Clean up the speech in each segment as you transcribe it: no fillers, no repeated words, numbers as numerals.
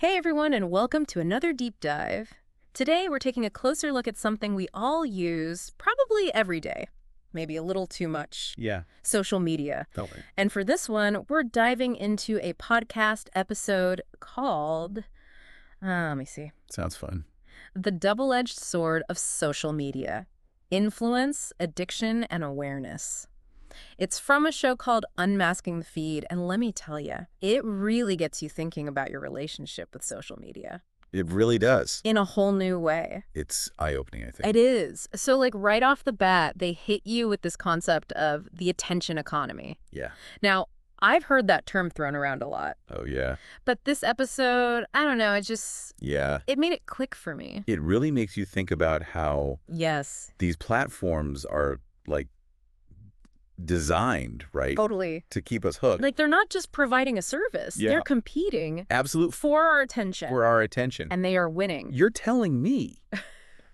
Hey everyone, and welcome to another deep dive. Today we're taking a closer look at something we all use probably every day, maybe a little too much. Yeah, Social media. totally. And for this one, we're diving into a podcast episode called, let me see, Sounds fun. The Double-Edged Sword of Social Media: Influence, Addiction, and Awareness. It's from a show called Unmasking the Feed, and let me tell you, it really gets you thinking about your relationship with social media It really does. in a whole new way. It's eye-opening, I think. It is. So, like, right off the bat, they hit you with this concept of the attention economy. Yeah. Now, I've heard that term thrown around a lot, Oh, yeah. but this episode, I don't know, Yeah. it made it click for me. It really makes you think about how Yes. these platforms are, like, designed, right, Totally. to keep us hooked. Like, they're not just providing a service. Yeah. They're competing Absolute for our attention. for our attention. And they are winning. You're telling me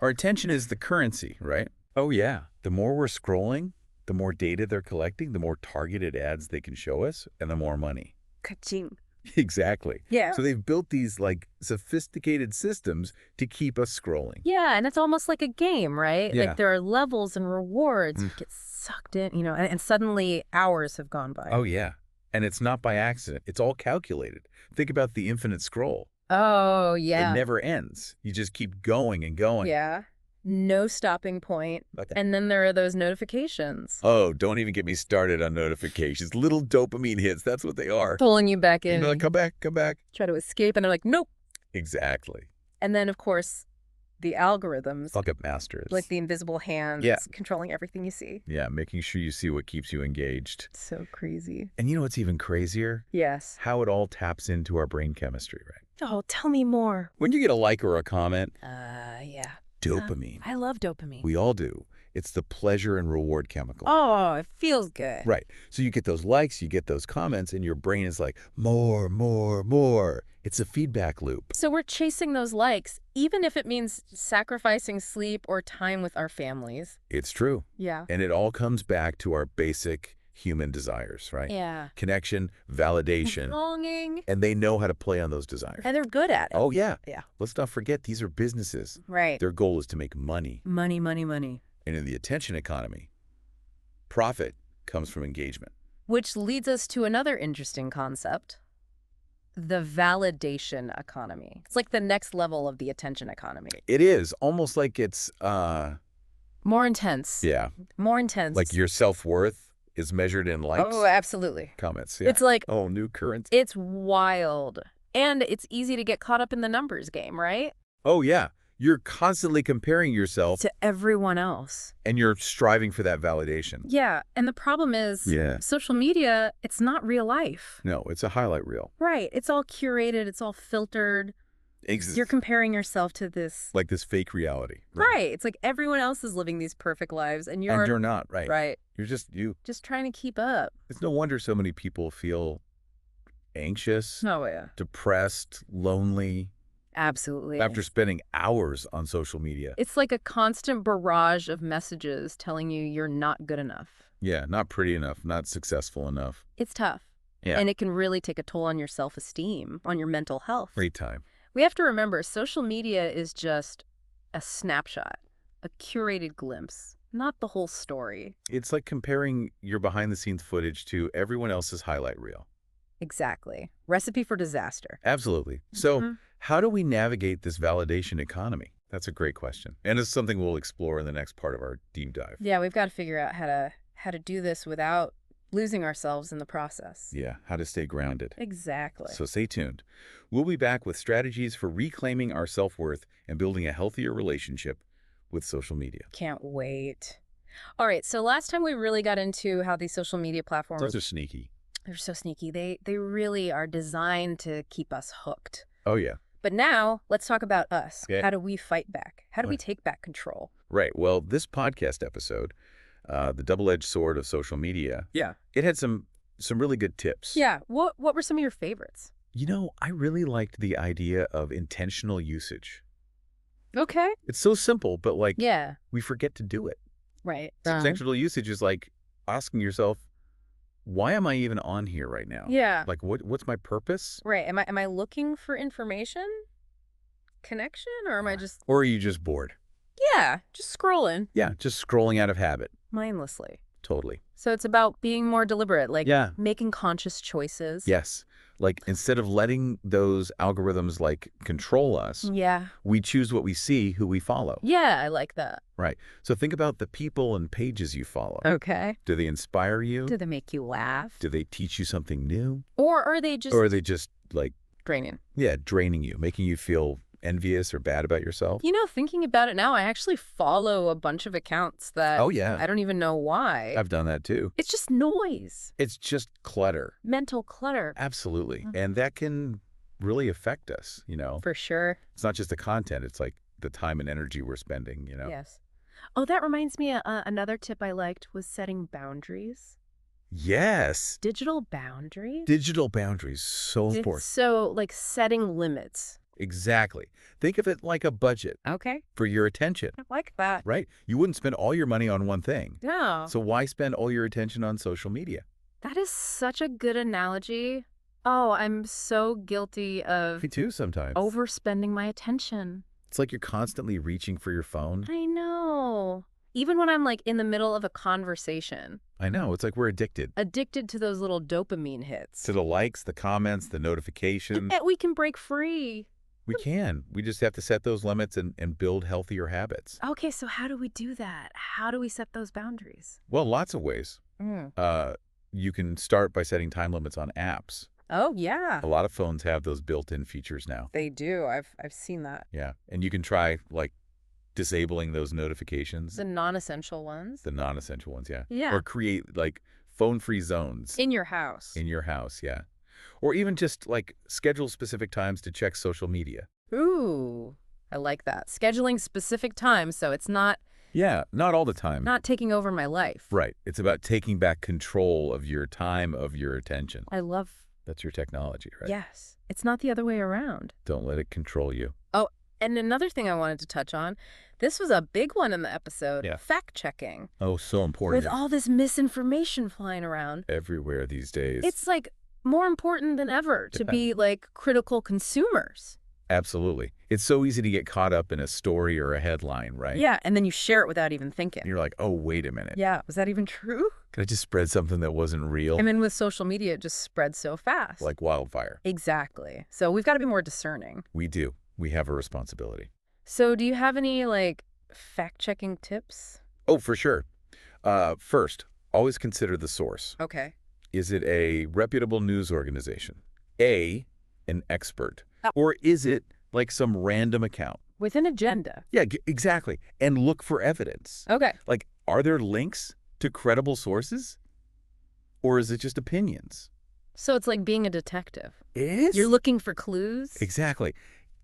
our attention is the currency, right? Oh, yeah. The more we're scrolling, the more data they're collecting, the more targeted ads they can show us, and the more money. Ka-ching. Exactly. Yeah. So they've built these, like, sophisticated systems to keep us scrolling. Yeah, and it's almost like a game, right? Yeah. Like there are levels and rewards. You Mm. get sucked in, and suddenly hours have gone by. Oh, yeah. And it's not by accident. It's all calculated. Think about the infinite scroll. Oh, yeah. It never ends. You just keep going and going. Yeah. No stopping point. Okay. And then there are those notifications. Oh, don't even get me started on notifications. Little dopamine hits. That's what they are. Pulling you back And in. they're like, come back, come back. Try to escape, and they're like, nope. Exactly. And then, of course, the algorithms, Fuck up masters. like the invisible hands, Yeah. controlling everything you see. Yeah, making sure you see what keeps you engaged. So crazy. And you know what's even crazier? Yes. How it all taps into our brain chemistry, right? Oh, tell me more. When you get a like or a comment, Yeah. dopamine. I love dopamine. We all do. It's the pleasure and reward chemical. Oh, it feels good. Right. So you get those likes, you get those comments, and your brain is like, more, more, more. It's a feedback loop. So we're chasing those likes, even if it means sacrificing sleep or time with our families. It's true. Yeah. And it all comes back to our basic human desires, right? Yeah. Connection, validation. Longing. And they know how to play on those desires. And they're good at it. Oh, yeah. Yeah. Let's not forget, these are businesses. Right. Their goal is to make money. Money, money, money. And in the attention economy, profit comes from engagement. Which leads us to another interesting concept: the validation economy. It's like the next level of the attention economy. It is almost like it's, More intense. yeah, More intense. like your self-worth is measured in likes, Oh, absolutely. comments. Yeah. It's like, Oh, new currency. it's wild. And it's easy to get caught up in the numbers game, right? Oh, yeah. You're constantly comparing yourself To everyone else. and you're striving for that validation. Yeah, and the problem is Yeah. social media, it's not real life. No, it's a highlight reel. Right. It's all curated. It's all filtered. You're comparing yourself to this. like this fake reality. Right. It's like everyone else is living these perfect lives, and And you're not, right? right. You're just you. Just trying to keep up. It's no wonder so many people feel anxious, Oh, yeah. depressed, lonely Absolutely. after spending hours on social media. It's like a constant barrage of messages telling you you're not good enough. Yeah, not pretty enough, not successful enough. It's tough. Yeah. And it can really take a toll on your self-esteem, on your mental health. Great time. We have to remember, social media is just a snapshot, a curated glimpse, not the whole story. It's like comparing your behind-the-scenes footage to everyone else's highlight reel. Exactly. Recipe for disaster. Absolutely. So Mhm. how do we navigate this validation economy? That's a great question. And it's something we'll explore in the next part of our deep dive. Yeah, we've got to figure out how to do this without losing ourselves in the process. Yeah, how to stay grounded. Exactly. So stay tuned. We'll be back with strategies for reclaiming our self-worth and building a healthier relationship with social media. Can't wait. All right, so last time we really got into how these social media platforms, Those are sneaky. they're so sneaky. They really are designed to keep us hooked. Oh, yeah. But now, let's talk about us. Okay. How do we fight back? How do we Right. take back control? Right. Well, this podcast episode, The Double-Edged Sword of Social Media, it had some really good tips. Yeah, what were some of your favorites? You know, I really liked the idea of intentional usage. Okay. It's so simple, but like Yeah, we forget to do it. right. Intentional usage is like asking yourself, why am I even on here right now? Yeah. Like, what's my purpose? Right. Am I looking for information? Connection? Or am I just, Or are you just bored? yeah, just scrolling Yeah, just scrolling out of habit. mindlessly? Totally. So it's about being more deliberate, like Yeah. making conscious choices. Yes. Like, instead of letting those algorithms, like, control us, Yeah. we choose what we see, who we follow. Yeah, I like that. Right. So think about the people and pages you follow. Okay. Do they inspire you? Do they make you laugh? Do they teach you something new? Or are they just Or are they just, like, draining? yeah, draining you, making you feel envious or bad about yourself? You know, thinking about it now, I actually follow a bunch of accounts that Oh, yeah. I don't even know why. I've done that too. It's just noise, It's just clutter. mental clutter. Absolutely. Mhm. And that can really affect us, For sure. It's not just the content, it's like the time and energy we're spending. Yes. Oh, that reminds me, another tip I liked was setting boundaries. Yes. Digital boundaries? Digital boundaries, so important. So, like setting limits. Exactly. Think of it like a budget Okay. for your attention, I like that. right? You wouldn't spend all your money on one thing. Yeah. So why spend all your attention on social media? That is such a good analogy. Oh, I'm so guilty of Me too sometimes. overspending my attention. It's like you're constantly reaching for your phone. I know. Even when I'm like in the middle of a conversation, I know. It's like we're addicted addicted to those little dopamine hits. to the likes, the comments, the notifications. And we can break free. We can. We just have to set those limits and build healthier habits. Okay, so how do we do that? How do we set those boundaries? Well, lots of ways. You can start by setting time limits on apps. Oh, yeah. A lot of phones have those built-in features now. They do. I've seen that. Yeah. And you can try, like, disabling those notifications. The non-essential ones. The non-essential ones, yeah. Yeah. Or create, like, phone-free zones In your house. in your house, yeah. Or even just, like, schedule specific times to check social media. Ooh, I like that. Scheduling specific times so it's not Yeah, not all the time. taking over my life. Right. It's about taking back control of your time, of your attention. I love, That's your technology, right? yes. It's not the other way around. Don't let it control you. Oh, and another thing I wanted to touch on, this was a big one in the episode, Yeah. fact-checking. Oh, so important. With all this misinformation flying around, Everywhere these days. it's like more important than ever to be like critical consumers. Absolutely. It's so easy to get caught up in a story or a headline, right? Yeah, and then you share it without even thinking. And you're like, oh, wait a minute. Yeah, was that even true? Could I just spread something that wasn't real? And then with social media, it just spreads so fast. Like wildfire. Exactly. So we've got to be more discerning. We do. We have a responsibility. So do you have any, like, fact-checking tips? Oh, for sure. First, always consider the source. Okay. Is it a reputable news organization? An expert? Oh. Or is it like some random account? With an agenda. Yeah, exactly. And look for evidence. Okay. Like, are there links to credible sources? Or is it just opinions? So it's like being a detective. It is? You're looking for clues? Exactly.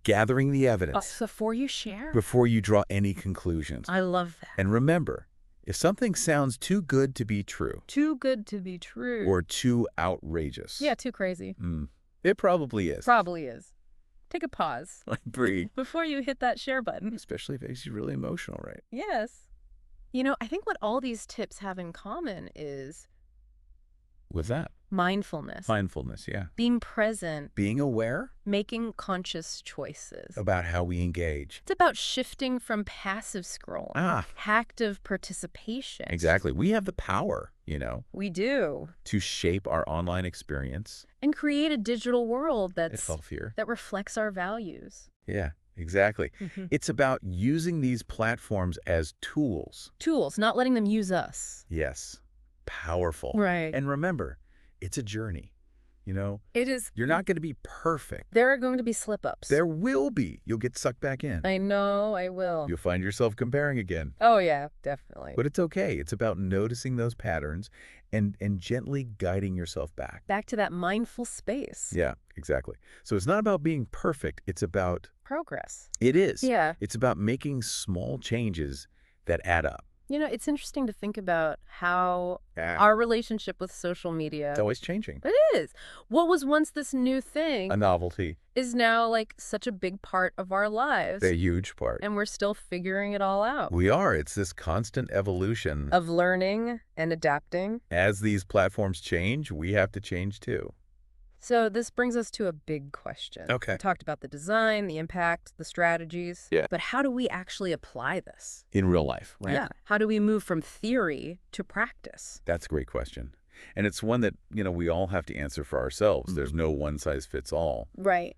Gathering the evidence Before you share? before you draw any conclusions. I love that. And remember, if something sounds too good to be true Too good to be true. or too outrageous, Yeah, too crazy. it probably is. Probably is. Take a pause Like, breathe. before you hit that share button. Especially if it makes you really emotional, right? Yes. You know, I think what all these tips have in common is With that. mindfulness. Mindfulness, yeah. Being present. Being aware Making conscious choices. about how we engage. It's about shifting from passive scrolling. Active participation. Exactly. We have the power, We do. to shape our online experience. And create a digital world It's healthier. that reflects our values. Yeah, exactly. Mhm. It's about using these platforms as tools. Tools, not letting them use us. Yes. Powerful. Right. And remember, it's a journey. It is. You're not going to be perfect. There are going to be slip-ups. There will be. You'll get sucked back in. I know, I will. You'll find yourself comparing again. Oh, yeah, definitely. But it's okay. It's about noticing those patterns and gently guiding yourself back. Back to that mindful space. Yeah, exactly. So it's not about being perfect. It's about, Progress. it is. Yeah. It's about making small changes that add up. It's interesting to think about how Yeah. our relationship with social media. It's always changing. It is. What was once this new thing A novelty. is now like such a big part of our lives. A huge part. And we're still figuring it all out. We are. It's this constant evolution. Of learning and adapting. As these platforms change, we have to change too. So this brings us to a big question. Okay. We talked about the design, the impact, the strategies. Yeah. But how do we actually apply this? In real life, right? Yeah. How do we move from theory to practice? That's a great question. And it's one that, we all have to answer for ourselves. Mm. There's no one size fits all. Right.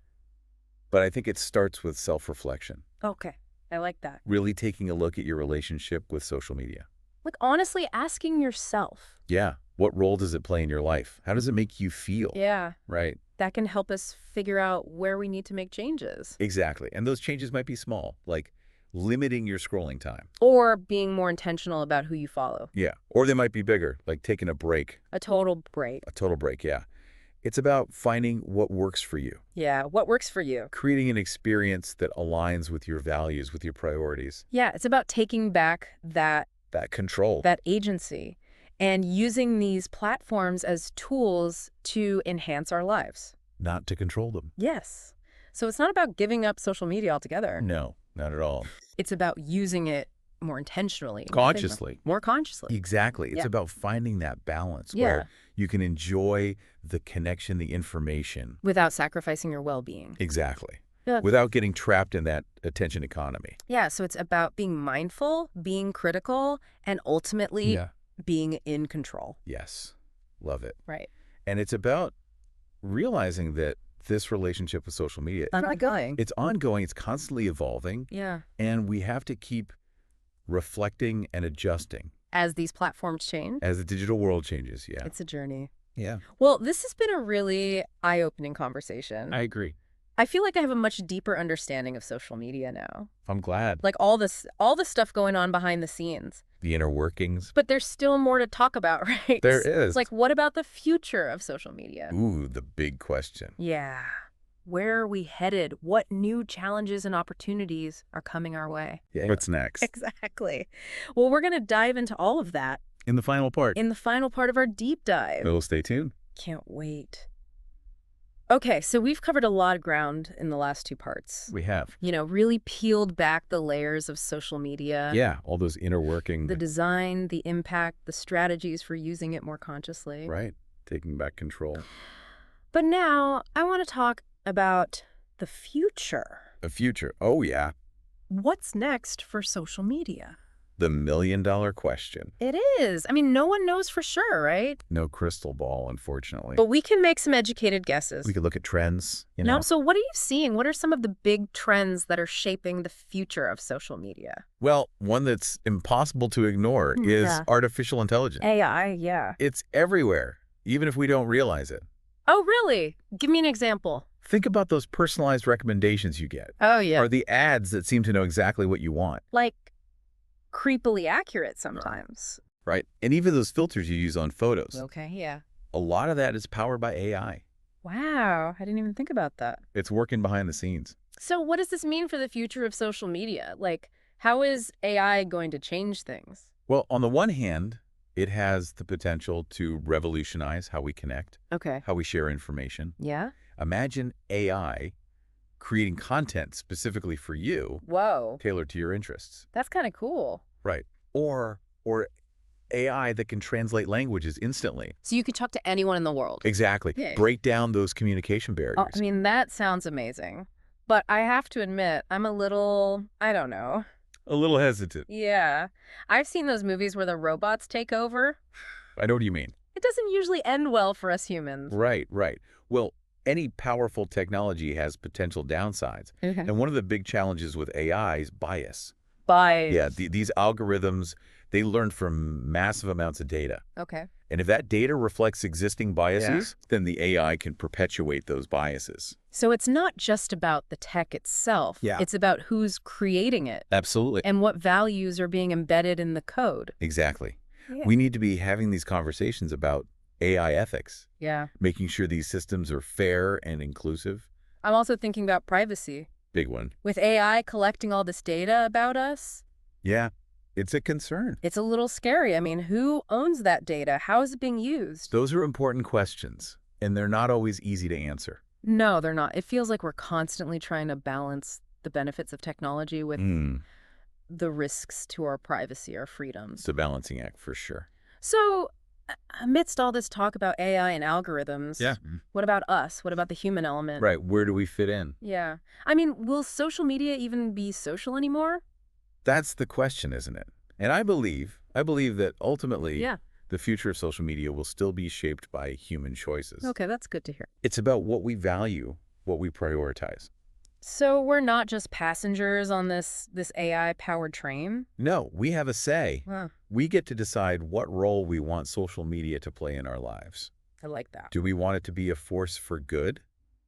But I think it starts with self-reflection. Okay. I like that. Really taking a look at your relationship with social media. Like honestly asking yourself. Yeah. What role does it play in your life? How does it make you feel? Yeah. Right. That can help us figure out where we need to make changes. Exactly. And those changes might be small, like limiting your scrolling time. Or being more intentional about who you follow. Yeah. Or they might be bigger, like taking a break. A total break. A total break, yeah. It's about finding what works for you. Yeah, what works for you. Creating an experience that aligns with your values, with your priorities. Yeah, it's about taking back that control. That agency. And using these platforms as tools to enhance our lives. Not to control them. Yes. So it's not about giving up social media altogether. No, not at all. It's about using it more intentionally. Consciously. More consciously. Exactly. It's Yeah. about finding that balance Yeah. where you can enjoy the connection, the information. Without sacrificing your well-being. Exactly. Yeah. Without getting trapped in that attention economy. Yeah, so it's about being mindful, being critical, and ultimately being in control. Yes. Love it. Right. And it's about realizing that this relationship with social media, Ongoing. it's ongoing, it's constantly evolving, Yeah. and we have to keep reflecting and adjusting As these platforms change. as the digital world changes. Yeah. It's a journey. Yeah. Well, this has been a really eye-opening conversation. I agree. I feel like I have a much deeper understanding of social media now. I'm glad. Like all the stuff going on behind the scenes. The inner workings. But there's still more to talk about, right? There is. Like, what about the future of social media? Ooh, the big question. Yeah. Where are we headed? What new challenges and opportunities are coming our way? Yeah. What's next? Exactly. Well, we're going to dive into all of that In the final part. in the final part of our deep dive. We'll stay tuned. Can't wait. Okay, so we've covered a lot of ground in the last two parts. We have. Really peeled back the layers of social media. Yeah, all those inner working. The design, the impact, the strategies for using it more consciously. Right. Taking back control. But now I want to talk about the future. The future. Oh, yeah. What's next for social media? The $1,000,000 question. It is. I mean, no one knows for sure, right? No crystal ball, unfortunately. But we can make some educated guesses. We could look at trends. Now, so what are you seeing? What are some of the big trends that are shaping the future of social media? Well, one that's impossible to ignore is Yeah. artificial intelligence. AI, yeah. It's everywhere, even if we don't realize it. Oh, really? Give me an example. Think about those personalized recommendations you get. Oh, yeah. Or the ads that seem to know exactly what you want. Like creepily accurate sometimes. Right? And even those filters you use on photos. Okay, yeah. A lot of that is powered by AI. Wow, I didn't even think about that. It's working behind the scenes. So what does this mean for the future of social media? Like, how is AI going to change things? Well, on the one hand, it has the potential to revolutionize how we connect, Okay. how we share information. Yeah? Imagine AI creating content specifically for you, Whoa. tailored to your interests. That's kind of cool. Right. Or AI that can translate languages instantly. So you could talk to anyone in the world. Exactly. Yeah. Break down those communication barriers. Oh, I mean, that sounds amazing. But I have to admit, I'm a little, I don't know. A little hesitant. Yeah. I've seen those movies where the robots take over. I know what you mean. It doesn't usually end well for us humans. Right, right. Well, any powerful technology has potential downsides. Okay. And one of the big challenges with AI is bias. Bias. Yeah, these algorithms, they learn from massive amounts of data. Okay. And if that data reflects existing biases, then the AI can perpetuate those biases. So it's not just about the tech itself. Yeah. It's about who's creating it Absolutely. and what values are being embedded in the code. Exactly. Yeah. We need to be having these conversations about AI ethics, Yeah. making sure these systems are fair and inclusive. I'm also thinking about privacy. Big one. With AI collecting all this data about us, Yeah. It's a concern. It's a little scary. I mean, who owns that data? How is it being used? Those are important questions, and they're not always easy to answer. No, they're not. It feels like we're constantly trying to balance the benefits of technology with the risks to our privacy, our freedoms. It's a balancing act for sure. So, amidst all this talk about AI and algorithms, what about us? What about the human element? Right, where do we fit in? Yeah. I mean, will social media even be social anymore? That's the question, isn't it? And I believe that ultimately the future of social media will still be shaped by human choices. Okay, that's good to hear. It's about what we value, what we prioritize. So we're not just passengers on this AI-powered train? No, we have a say. Wow, We get to decide what role we want social media to play in our lives. I like that. Do we want it to be a force for good,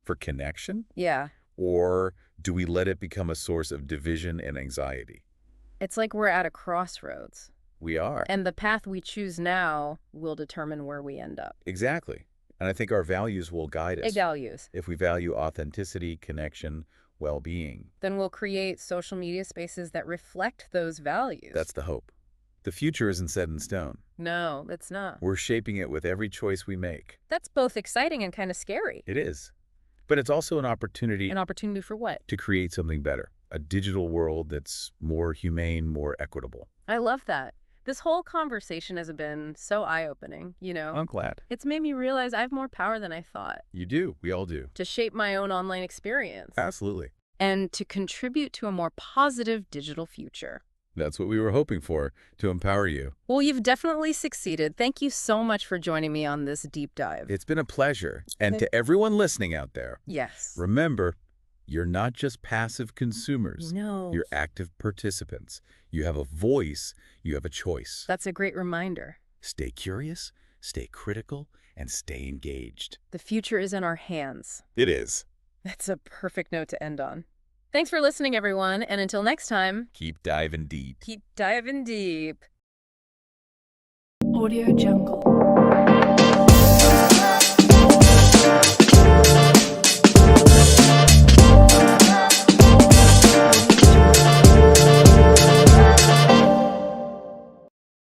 for connection? Yeah. Or do we let it become a source of division and anxiety? It's like we're at a crossroads. We are. And the path we choose now will determine where we end up. Exactly. And I think our values will guide us. Values. If we value authenticity, connection, well-being. Then we'll create social media spaces that reflect those values. That's the hope. The future isn't set in stone. No, it's not. We're shaping it with every choice we make. That's both exciting and kind of scary. It is. But it's also an opportunity. An opportunity for what? To create something better. A digital world that's more humane, more equitable. I love that. This whole conversation has been so eye-opening, you know. I'm glad. It's made me realize I have more power than I thought. You do. We all do. To shape my own online experience. Absolutely. And to contribute to a more positive digital future. That's what we were hoping for, to empower you. Well, you've definitely succeeded. Thank you so much for joining me on this deep dive. It's been a pleasure. And to everyone listening out there, yes. Remember, you're not just passive consumers. No. You're active participants. You have a voice. You have a choice. That's a great reminder. Stay curious, stay critical, and stay engaged. The future is in our hands. It is. That's a perfect note to end on. Thanks for listening, everyone. And until next time, keep diving deep. Keep diving deep. Audio Jungle.